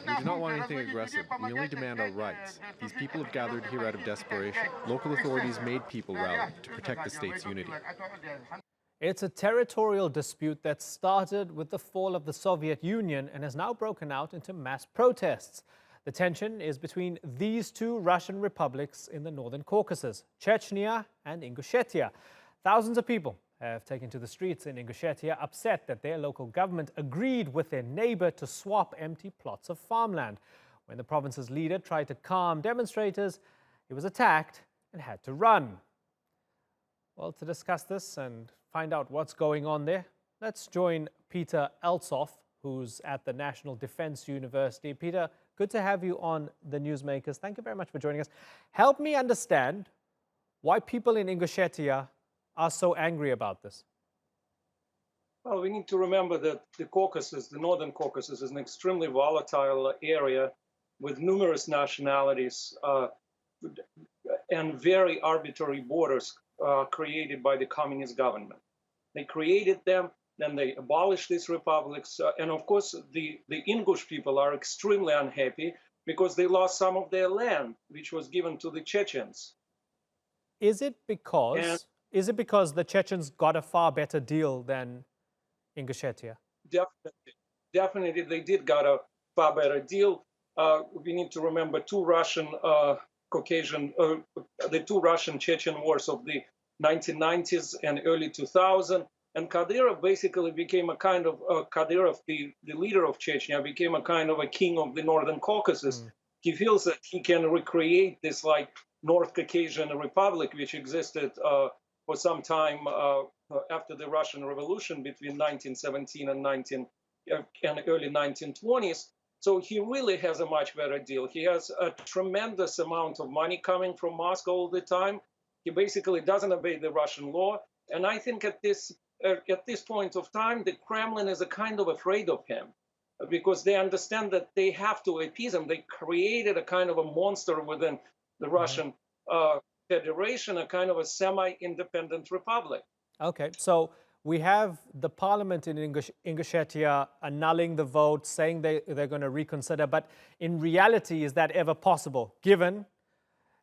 We do not want anything aggressive. We only demand our rights. These people have gathered here out of desperation. Local authorities made people rally to protect the state's unity. It's a territorial dispute that started with the fall of the Soviet Union and has now broken out into mass protests. The tension is between these two Russian republics in the northern Caucasus, Chechnya and Ingushetia. Thousands of people have taken to the streets in Ingushetia, upset that their local government agreed with their neighbor to swap empty plots of farmland. When the province's leader tried to calm demonstrators, he was attacked and had to run. Well, to discuss this and find out what's going on there, let's join Peter Eltsov, who's at the National Defense University. Peter, good to have you on The Newsmakers. Thank you very much for joining us. Help me understand why people in Ingushetia are so angry about this. Well, we need to remember that the Caucasus, the northern Caucasus, is an extremely volatile area with numerous nationalities and very arbitrary borders created by the communist government. They created them, then they abolished these republics. And of course, the Ingush people are extremely unhappy because they lost some of their land, which was given to the Chechens. Is it because the Chechens got a far better deal than Ingushetia? Definitely, they did got a far better deal. We need to remember the two Russian Chechen wars of the 1990s and early 2000. And Kadyrov basically became a kind of, Kadyrov, the leader of Chechnya, became a kind of a king of the Northern Caucasus. He feels that he can recreate this like North Caucasian Republic, which existed for some time after the Russian Revolution between 1917 and early 1920s. So he really has a much better deal. He has a tremendous amount of money coming from Moscow all the time. He basically doesn't obey the Russian law. And I think at this point of time, the Kremlin is a kind of afraid of him because they understand that they have to appease him. They created a kind of a monster within the Russian Federation, a kind of a semi-independent republic. Okay, so we have the parliament in Ingushetia annulling the vote, saying they're going to reconsider. But in reality, is that ever possible? Given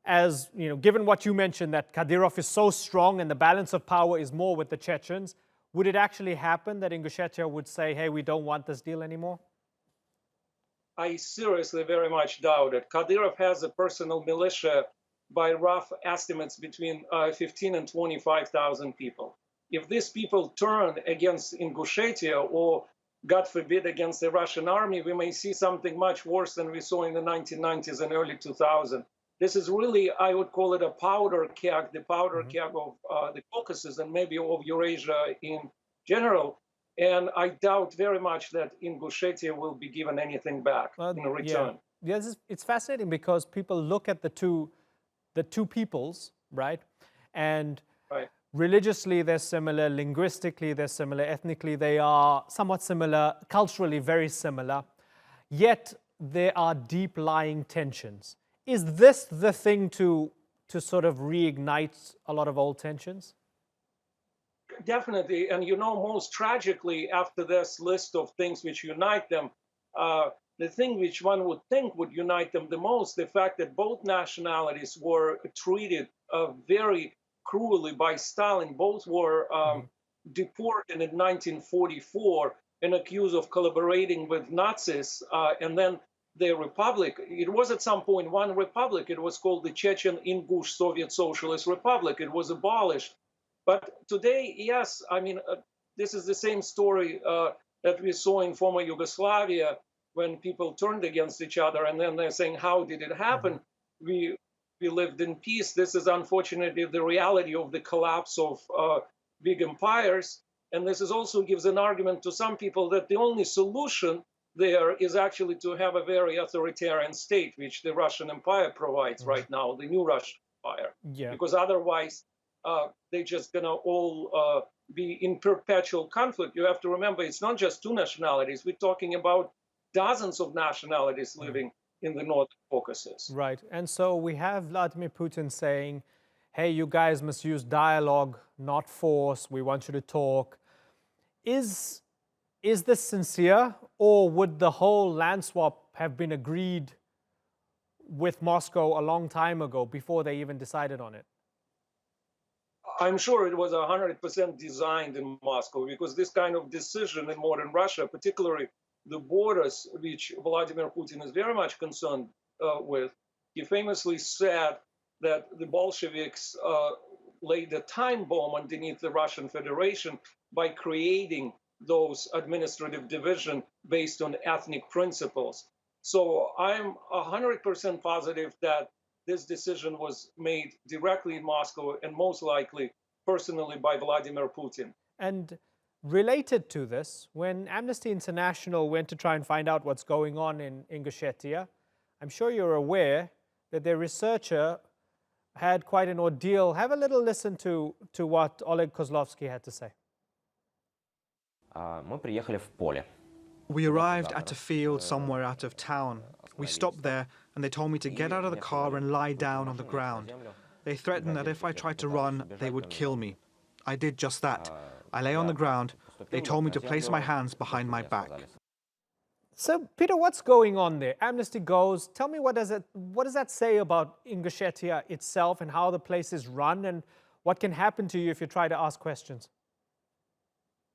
what you mentioned, that Kadyrov is so strong and the balance of power is more with the Chechens, would it actually happen that Ingushetia would say, hey, we don't want this deal anymore? I seriously very much doubt it. Kadyrov has a personal militia by rough estimates between 15 and 25,000 people. If these people turn against Ingushetia or, God forbid, against the Russian army, we may see something much worse than we saw in the 1990s and early 2000s. This is really, I would call it a powder keg, the powder keg of the Caucasus and maybe of Eurasia in general. And I doubt very much that Ingushetia will be given anything back in return. Yeah, it's fascinating because people look at the two peoples, right? And religiously they're similar, linguistically they're similar, ethnically they are somewhat similar, culturally very similar, yet there are deep lying tensions. Is this the thing to sort of reignite a lot of old tensions? Definitely, and most tragically, after this list of things which unite them, the thing which one would think would unite them the most, the fact that both nationalities were treated very cruelly by Stalin. Both were deported in 1944 and accused of collaborating with Nazis. And then the republic, it was at some point one republic. It was called the Chechen Ingush Soviet Socialist Republic. It was abolished. But today, yes, I mean, this is the same story that we saw in former Yugoslavia when people turned against each other. And then they're saying, how did it happen? We lived in peace. This is unfortunately the reality of the collapse of big empires. And this is also gives an argument to some people that the only solution there is actually to have a very authoritarian state, which the Russian Empire provides right now, the new Russian Empire. Because otherwise, they're just going to all be in perpetual conflict. You have to remember, it's not just two nationalities. We're talking about dozens of nationalities living in the North Caucasus. Right. And so we have Vladimir Putin saying, hey, you guys must use dialogue, not force. We want you to talk. Is this sincere, or would the whole land swap have been agreed with Moscow a long time ago before they even decided on it? I'm sure it was 100% designed in Moscow, because this kind of decision in modern Russia, particularly the borders, which Vladimir Putin is very much concerned with, he famously said that the Bolsheviks laid a time bomb underneath the Russian Federation by creating those administrative divisions based on ethnic principles. So I'm 100% positive that this decision was made directly in Moscow and most likely personally by Vladimir Putin. And related to this, when Amnesty International went to try and find out what's going on in Ingushetia, I'm sure you're aware that their researcher had quite an ordeal. Have a little listen to what Oleg Kozlovsky had to say. Мы приехали в поле. We arrived at a field somewhere out of town. We stopped there and they told me to get out of the car and lie down on the ground. They threatened that if I tried to run, they would kill me. I did just that. I lay on the ground. They told me to place my hands behind my back. So, Peter, what's going on there? Amnesty goes. Tell me, what does that say about Ingushetia itself and how the place is run, and what can happen to you if you try to ask questions?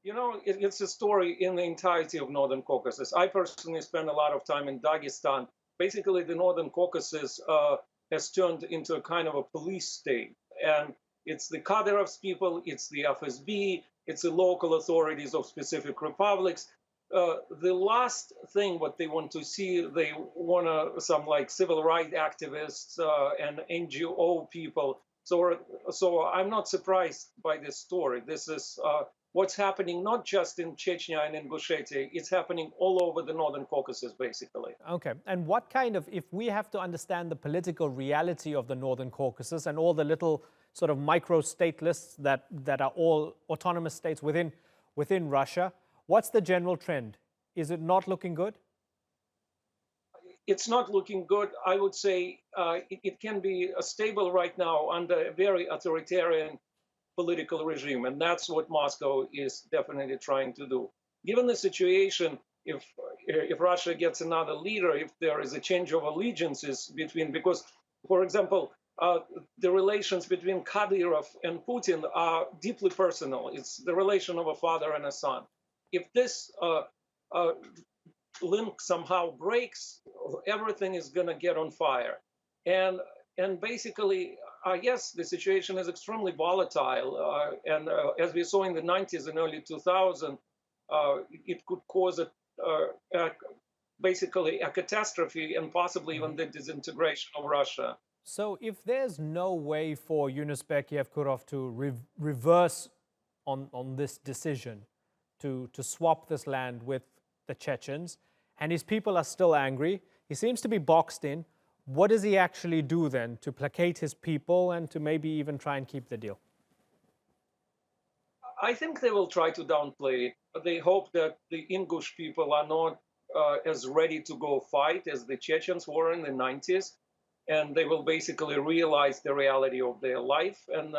You know, it's a story in the entirety of Northern Caucasus. I personally spent a lot of time in Dagestan. Basically, the Northern Caucasus has turned into a kind of a police state. And it's the Kadyrov's people, it's the FSB, it's the local authorities of specific republics. The last thing what they want to see, they want some like civil rights activists and NGO people. So I'm not surprised by this story. This is what's happening not just in Chechnya and Ingushetia, it's happening all over the Northern Caucasus, basically. Okay, and what kind of, if we have to understand the political reality of the Northern Caucasus and all the little sort of micro-state lists that are all autonomous states within Russia, what's the general trend? Is it not looking good? It's not looking good. I would say it can be stable right now under a very authoritarian political regime, and that's what Moscow is definitely trying to do. Given the situation, if Russia gets another leader, if there is a change of allegiances between, because, for example, the relations between Kadyrov and Putin are deeply personal. It's the relation of a father and a son. If this link somehow breaks, everything is going to get on fire. And basically, yes, the situation is extremely volatile. And as we saw in the 90s and early 2000s, it could cause basically a catastrophe and possibly even the disintegration of Russia. So if there's no way for Yunusbek Yevkurov to reverse on this decision, to swap this land with the Chechens, and his people are still angry, he seems to be boxed in, what does he actually do then to placate his people and to maybe even try and keep the deal? I think they will try to downplay it. They hope that the Ingush people are not as ready to go fight as the Chechens were in the 90s. And they will basically realize the reality of their life. And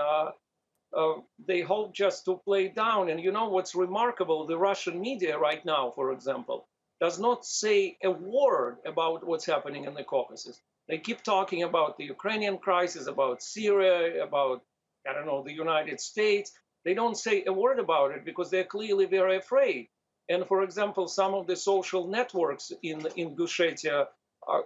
they hope just to play it down. And you know what's remarkable? The Russian media right now, for example, does not say a word about what's happening in the Caucasus. They keep talking about the Ukrainian crisis, about Syria, about, I don't know, the United States. They don't say a word about it because they're clearly very afraid. And for example, some of the social networks in Ingushetia,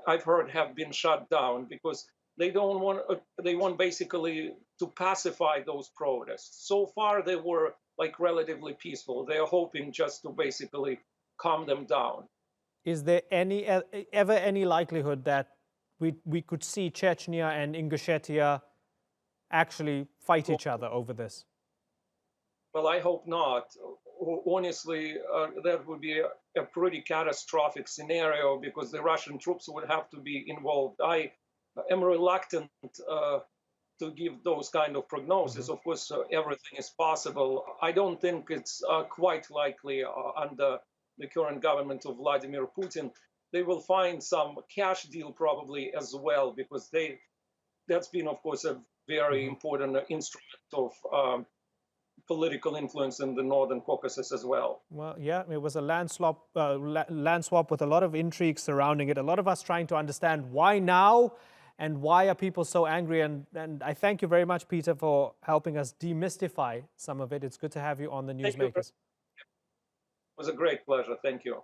I've heard, have been shut down because they want basically to pacify those protests. So far, they were like relatively peaceful. They are hoping just to basically calm them down. Is there ever any likelihood that we could see Chechnya and Ingushetia actually fight each other over this? Well, I hope not. Honestly, that would be a pretty catastrophic scenario because the Russian troops would have to be involved. I am reluctant to give those kind of prognosis. Of course, everything is possible. I don't think it's quite likely under the current government of Vladimir Putin. They will find some cash deal probably as well because that's been, of course, a very important instrument of political influence in the Northern Caucasus as well. Well, yeah, it was a land swap with a lot of intrigue surrounding it. A lot of us trying to understand why now and why are people so angry. And I thank you very much, Peter, for helping us demystify some of it. It's good to have you on the Newsmakers. It was a great pleasure. Thank you.